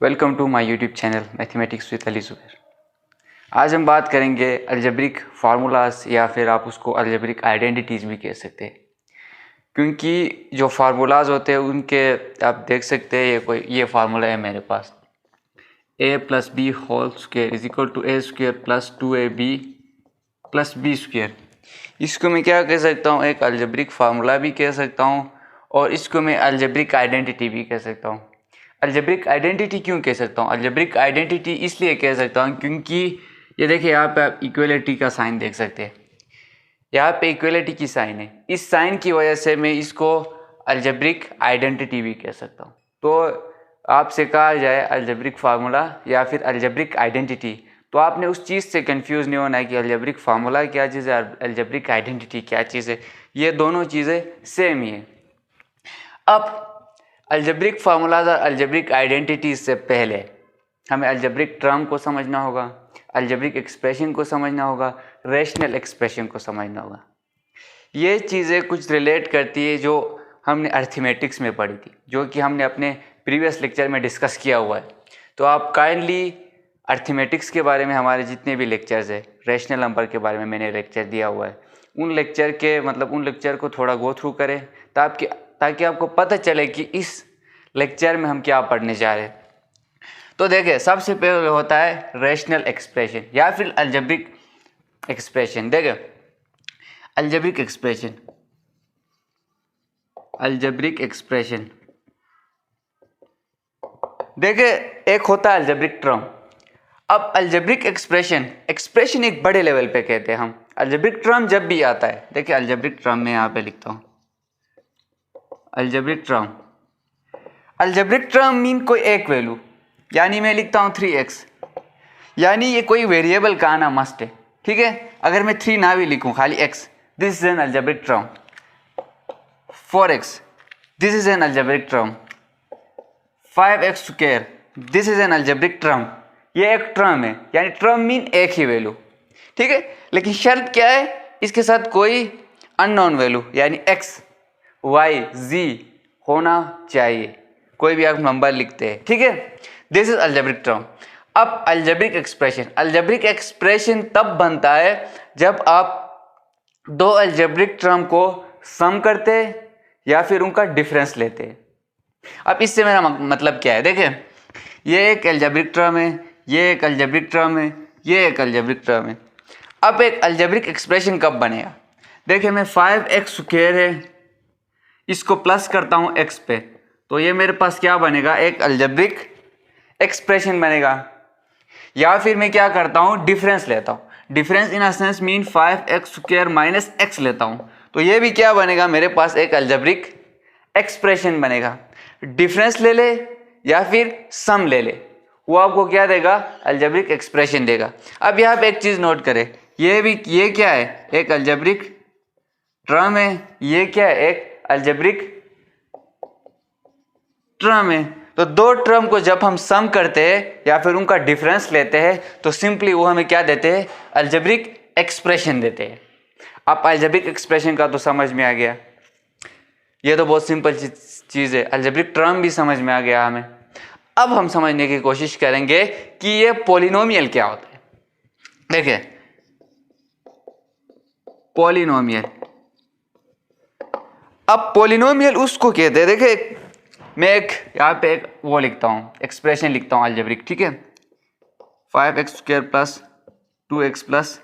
Welcome to my YouTube channel mathematics with Ali Zubair. आज हम बात करेंगे अलजेब्रिक फार्मूलाज या फिर आप उसको अलजेब्रिक आइडेंटिटीज़ भी कह सकते हैं, क्योंकि जो फार्मूलाज होते हैं उनके आप देख सकते हैं ये फार्मूला है मेरे पास a plus B whole square is equal to A square plus 2ab plus B square. इसको मैं क्या कह सकता हूँ, एक अलजेब्रिक फार्मूला भी कह सकता हूँ और इसको मैं अलजेब्रिक आइडेंटिटी भी कह सकता हूँ। अलजेब्रिक आइडेंटिटी क्यों कह सकता हूँ? अलजेब्रिक आइडेंटिटी इसलिए कह सकता हूँ क्योंकि ये देखिए यहाँ पे आप इक्वलिटी का साइन देख सकते हैं, यहाँ पे इक्वलिटी की साइन है। इस साइन की वजह से मैं इसको अलजेब्रिक आइडेंटिटी भी कह सकता हूँ। तो आपसे कहा जाए अलजेब्रिक फार्मूला या फिर अलजेब्रिक आइडेंटिटी, तो आपने उस चीज़ से कंफ्यूज नहीं होना है कि अलजेब्रिक फार्मूला क्या चीज़ है और अलजेब्रिक आइडेंटिटी क्या चीज़ है। ये दोनों चीज़ें सेम ही है। अब अलजेब्रिक फार्मूलाज और अलजेब्रिक आइडेंटिटीज से पहले हमें अलजेब्रिक टर्म को समझना होगा, अलजेब्रिक एक्सप्रेशन को समझना होगा, रेशनल एक्सप्रेशन को समझना होगा। ये चीज़ें कुछ रिलेट करती है जो हमने अर्थमेटिक्स में पढ़ी थी, जो कि हमने अपने प्रीवियस लेक्चर में डिस्कस किया हुआ है। तो आप काइंडली अर्थमेटिक्स के बारे में हमारे जितने भी लेक्चर्स है, रेशनल नंबर के बारे में मैंने लेक्चर दिया हुआ है, उन लेक्चर को थोड़ा गो थ्रू करें ताकि आपको पता चले कि इस लेक्चर में हम क्या पढ़ने जा रहे हैं। तो देखिए, सबसे पहले होता है रेशनल एक्सप्रेशन या फिर अलजेब्रिक एक्सप्रेशन। देखिए, अलजेब्रिक एक्सप्रेशन देखिए, एक होता है अलजेब्रिक टर्म। अब अलजेब्रिक एक्सप्रेशन एक बड़े लेवल पे कहते हैं हम। अलजेब्रिक टर्म जब भी आता है, देखिए अलजेब्रिक टर्म में यहाँ पे लिखता हूँ, अलजेब्रिक टर्म मीन कोई एक वैल्यू, यानी मैं लिखता हूँ 3x, यानी ये कोई वेरिएबल का आना मस्ट है। ठीक है, अगर मैं 3 ना भी लिखूँ, खाली x, this is an algebraic term. 4x, this is an algebraic term. 5x square, this is an algebraic term. ये एक टर्म है, यानी टर्म मीन एक ही वैल्यू। ठीक है, लेकिन शर्त क्या है, इसके साथ कोई अननोन वैल्यू यानी x, y, z होना चाहिए। कोई भी आप नंबर लिखते हैं, ठीक है, दिस इज अलजेब्रिक टर्म। अब अलजेब्रिक एक्सप्रेशन तब बनता है जब आप दो अलजेब्रिक टर्म को सम करते या फिर उनका डिफरेंस लेते। अब इससे मेरा मतलब क्या है, देखिए ये एक अलजेब्रिक टर्म है, ये एक अलजेब्रिक टर्म है, ये एक अलजेब्रिक टर्म है। अब एक अलजेब्रिक एक्सप्रेशन कब बनेगा? देखिए, मैं 5x स्क्वायर है, इसको प्लस करता हूँ x पे, तो ये मेरे पास क्या बनेगा, एक अलजेब्रिक एक्सप्रेशन बनेगा। या फिर मैं क्या करता हूँ, डिफरेंस लेता हूँ, difference in sense mean 5x square minus x लेता हूँ, तो ये भी क्या बनेगा, मेरे पास एक अलजेब्रिक एक्सप्रेशन बनेगा। डिफरेंस ले ले या फिर सम ले ले, वो आपको क्या देगा, अलजेब्रिक एक्सप्रेशन देगा। अब यहाँ पे एक चीज़ नोट करें, ये क्या है, एक अलजेब्रिक टर्म है, ये क्या है, एक अलजेब्रिक टर्म है। तो दो टर्म को जब हम सम करते हैं या फिर उनका डिफरेंस लेते हैं तो सिंपली वो हमें क्या देते हैं, अलजेब्रिक एक्सप्रेशन देते हैं। अब अलजेब्रिक एक्सप्रेशन का तो समझ में आ गया, ये तो बहुत सिंपल चीज़ है। अलजेब्रिक टर्म भी समझ में आ गया हमें। अब हम समझने की कोशिश करेंगे कि ये पॉलिनोमियल क्या होता है। देखिए, पॉलिनोमियल, अब पॉलिनोमियल उसको कहते हैं, देखिए मैं एक यहाँ पे एक वो लिखता हूँ, एक्सप्रेशन लिखता हूँ अलजेब्रिक, ठीक है, 5x square plus 2x plus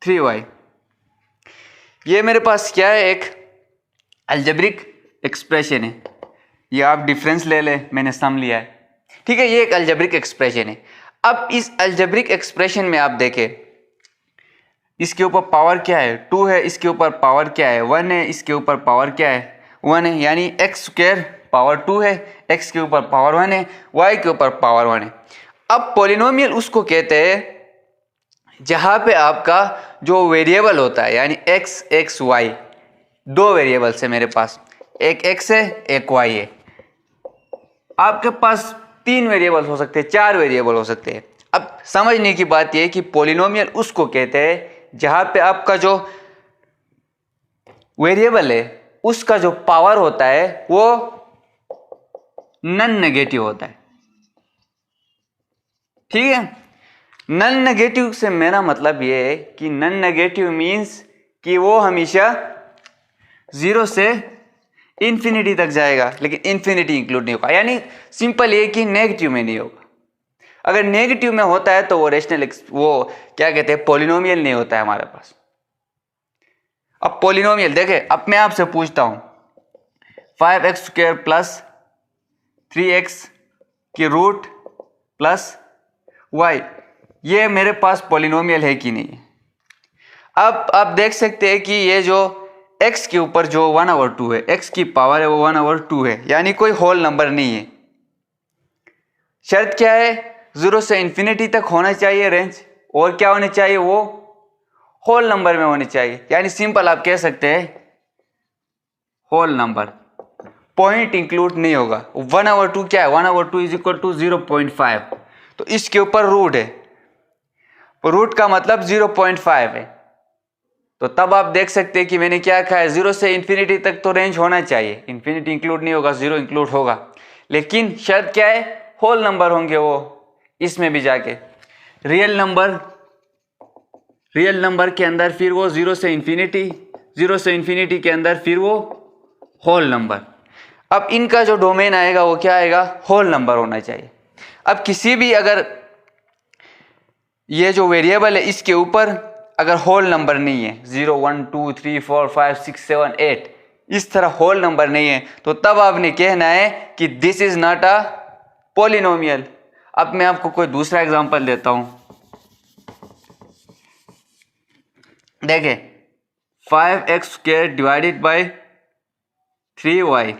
3y। ये मेरे पास क्या है, एक अलजेब्रिक एक्सप्रेशन है। ये आप डिफरेंस ले ले, मैंने सम लिया है, ठीक है, ये एक अलजेब्रिक एक्सप्रेशन है। अब इस अलजेब्रिक एक्सप्रेशन में आप देखें, इसके ऊपर पावर क्या है, 2 है, इसके ऊपर पावर क्या है, 1 है, इसके ऊपर पावर क्या है, 1 है, यानी x स्क्वायर पावर 2 है, x के ऊपर पावर 1 है, y के ऊपर पावर 1 है। अब पॉलिनोमियल उसको कहते हैं जहां पे आपका जो वेरिएबल होता है, यानी x y, दो वेरिएबल्स है मेरे पास, एक x है, एक y है। आपके पास 3 वेरिएबल हो सकते हैं, 4 वेरिएबल हो सकते हैं। अब समझने की बात यह है कि पॉलिनोमियल उसको कहते हैं जहां पे आपका जो वेरिएबल है उसका जो पावर होता है वो नॉन नेगेटिव होता है। ठीक है। नॉन नेगेटिव से मेरा मतलब ये है कि नॉन नेगेटिव मीन्स कि वो हमेशा 0 से इन्फिनिटी तक जाएगा, लेकिन इन्फिनिटी इंक्लूड नहीं होगा। यानी सिंपल ये कि नेगेटिव में नहीं होगा। अगर नेगेटिव में होता है तो वो रेशनल, वो क्या कहते हैं, पॉलिनोमियल नहीं होता है हमारे पास। अब पॉलिनोमियल देखे, अब मैं आपसे पूछता हूं 5x² प्लस 3x की रूट प्लस y, ये मेरे पास पॉलिनोमियल है कि नहीं। अब आप देख सकते हैं कि ये जो x के ऊपर जो 1/2 है, x की पावर है वो 1/2 है, यानी कोई होल नंबर नहीं है। शर्त क्या है, 0 से इन्फिनिटी तक होना चाहिए रेंज, और क्या होनी चाहिए, वो होल नंबर में होनी चाहिए। यानी सिंपल आप कह सकते हैं होल नंबर, पॉइंट इंक्लूड नहीं होगा। 1/2 क्या है, 1/2 इज इक्वल टू 0.5, तो इसके ऊपर रूट है, रूट का मतलब 0.5 है। तो तब आप देख सकते हैं कि मैंने क्या कहा है, 0 से इन्फिनिटी तक तो रेंज होना चाहिए, इन्फिनिटी इंक्लूड नहीं होगा, 0 इंक्लूड होगा, लेकिन शर्त क्या है, होल नंबर होंगे वो। इसमें भी जाके रियल नंबर के अंदर फिर वो 0 से इन्फिनिटी के अंदर फिर वो होल नंबर। अब इनका जो डोमेन आएगा वो क्या आएगा, होल नंबर होना चाहिए। अब किसी भी, अगर ये जो वेरिएबल है इसके ऊपर अगर होल नंबर नहीं है, 0 1 2 3 4 5 6 7 8 इस तरह होल नंबर नहीं है, तो तब आपने कहना है कि this is not a polynomial. अब मैं आपको कोई दूसरा एग्जांपल देता हूं, देखें 5x² डिवाइडेड बाय 3y।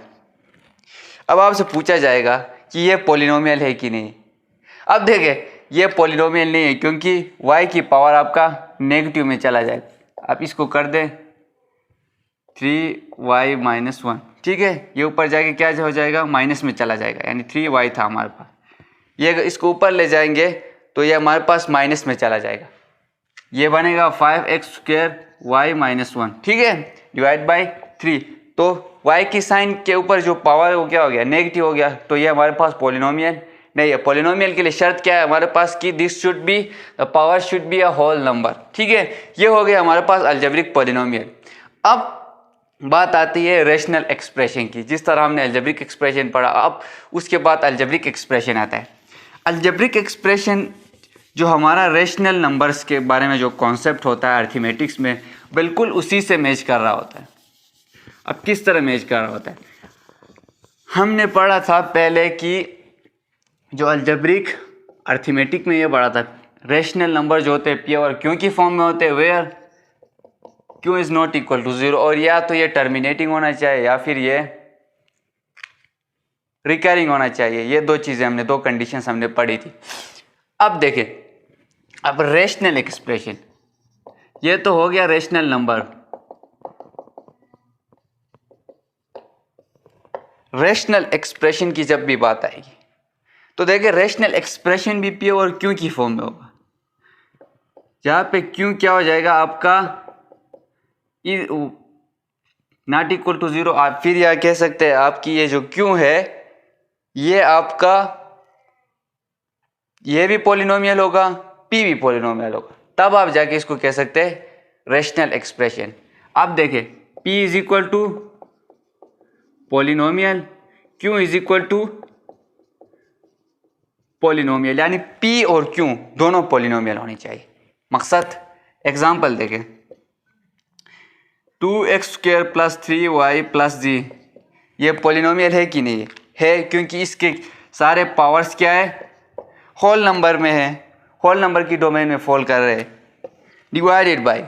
अब आपसे पूछा जाएगा कि ये पॉलिनोमियल है कि नहीं। अब देखें ये पॉलिनोमियल नहीं है, क्योंकि y की पावर आपका नेगेटिव में चला जाएगा। आप इसको कर दें 3y - 1, ठीक है, ये ऊपर जाके क्या हो जाएगा, माइनस में चला जाएगा, यानी 3y था हमारे पास, ये इसको ऊपर ले जाएंगे तो ये हमारे पास माइनस में चला जाएगा, ये बनेगा 5x² y - 1, ठीक है, डिवाइड बाई 3। तो y की साइन के ऊपर जो पावर है वो क्या हो गया, नेगेटिव हो गया, तो ये हमारे पास पॉलिनोमियल नहीं है। पॉलिनोमियल के लिए शर्त क्या है हमारे पास कि this should be, the power should be a whole number, ठीक है। ये हो गया हमारे पास अलजेब्रिक पॉलिनोमियल। अब बात आती है रेशनल एक्सप्रेशन की। जिस तरह हमने अलजेब्रिक एक्सप्रेशन पढ़ा, अब उसके बाद अलजेब्रिक एक्सप्रेशन आता है। अलजेब्रिक एक्सप्रेशन जो हमारा रेशनल नंबर्स के बारे में जो कॉन्सेप्ट होता है अर्थमेटिक्स में, बिल्कुल उसी से मैच कर रहा होता है। अब किस तरह मैच कर रहा होता है, हमने पढ़ा था पहले कि जो अलजेब्रिक अर्थमेटिक में ये पढ़ा था, रेशनल नंबर जो होते हैं पी और क्यू की फॉर्म में होते हैं, where Q is not equal to 0, और या तो ये टर्मिनेटिंग होना चाहिए या फिर ये रिकरिंग होना चाहिए। ये दो चीज़ें हमने, दो कंडीशंस हमने पढ़ी थी। अब देखें, अब रेशनल एक्सप्रेशन, ये तो हो गया रेशनल नंबर। रेशनल एक्सप्रेशन की जब भी बात आएगी तो देखिए रेशनल एक्सप्रेशन भी पी और क्यू की फॉर्म में होगा, जहाँ पे क्यू क्या हो जाएगा आपका नॉट इक्वल टू 0। आप फिर यह कह सकते हैं आपकी ये जो क्यू है ये आपका, ये भी पॉलिनोमियल होगा, पी भी पॉलिनोमियल होगा, तब आप जाके इसको कह सकते हैं रेशनल एक्सप्रेशन। अब देखें P is equal to polynomial, Q is equal to polynomial, यानी पी और क्यू दोनों पॉलिनोमियल होनी चाहिए। मकसद, एग्जांपल देखें 2x² प्लस 3y प्लस जी, ये पॉलिनोमियल है कि नहीं है, क्योंकि इसके सारे पावर्स क्या है, होल नंबर में है, होल नंबर की डोमेन में फॉल कर रहे हैं, डिवाइडेड बाय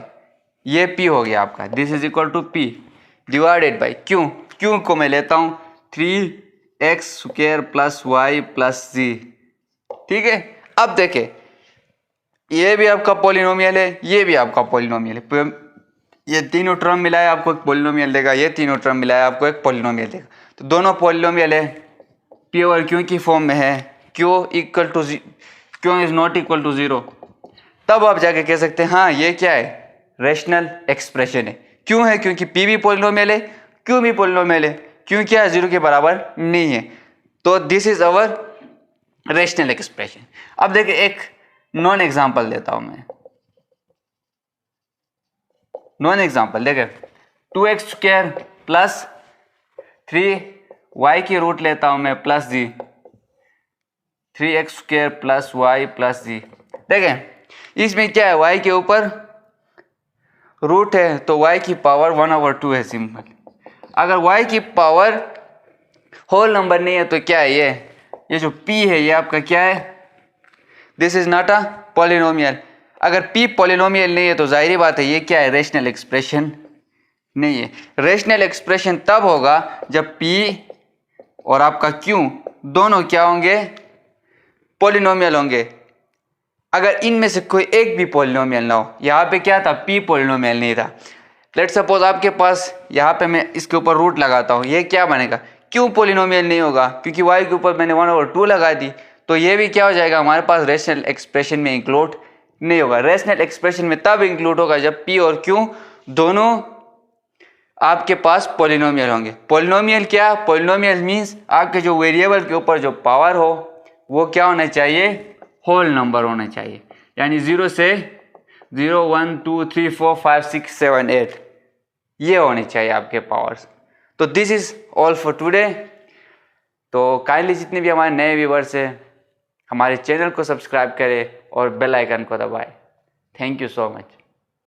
ये p हो गया आपका, this is equal to p divided by Q को मैं लेता हूँ 3x² प्लस y प्लस जी, ठीक है। अब देखें ये भी आपका पॉलिनोमियल है, ये भी आपका पॉलिनोमियल है, ये तीनों टर्म मिलाया आपको एक पॉलिनोमियल देगा, ये तीनों टर्म मिलाया आपको एक पॉलिनोमियल देगा, तो दोनों पॉलिनोमियल है, पी और क्यू की फॉर्म में है, Q is not equal to 0, तब आप जाके कह सकते हैं हाँ ये क्या है, रेशनल एक्सप्रेशन है। क्यों है, क्योंकि पी भी पॉलिनोमियल है, क्यू भी पॉलिनोमियल है, क्यों क्या है 0 के बराबर नहीं है, तो this is our rational expression. अब देखिए एक नॉन एग्जांपल देता हूं मैं, नॉन एग्जांपल देखिए 2x² प्लस 3y की रूट लेता हूं मैं प्लस जी, 3x² प्लस y प्लस जी। देखें इसमें क्या है, y के ऊपर रूट है तो y की पावर 1/2 है सिंपल। अगर y की पावर होल नंबर नहीं है तो क्या है, ये जो p है ये आपका क्या है, this is not a polynomial. अगर p पॉलिनोमियल नहीं है तो जाहिर बात है ये क्या है, रेशनल एक्सप्रेशन नहीं है। रेशनल एक्सप्रेशन तब होगा जब p और आपका q दोनों क्या होंगे, पॉलिनोमियल होंगे। अगर इनमें से कोई एक भी पॉलिनोमियल ना हो, यहाँ पे क्या था, p पॉलिनोमियल नहीं था। लेट सपोज आपके पास यहाँ पे मैं इसके ऊपर रूट लगाता हूँ, ये क्या बनेगा, क्यों पॉलिनोमियल नहीं होगा, क्योंकि y के ऊपर मैंने 1/2 लगा दी, तो ये भी क्या हो जाएगा हमारे पास रेशनल एक्सप्रेशन में इंक्लूड नहीं होगा। रेशनल एक्सप्रेशन में तब इंक्लूड होगा जब p और q दोनों आपके पास पॉलिनोमियल होंगे। पॉलिनोमियल क्या, पॉलिनोमियल मीन्स आपके जो वेरिएबल के ऊपर जो पावर हो वो क्या होना चाहिए, होल नंबर होना चाहिए, यानी 0 से 0 1 2 3 4 5 6 7 8 ये होनी चाहिए आपके पावर्स। तो this is all for today. तो काइंडली जितने भी हमारे नए व्यूवर्स हैं हमारे चैनल को सब्सक्राइब करें और बेल आइकन को दबाएं। Thank you so much.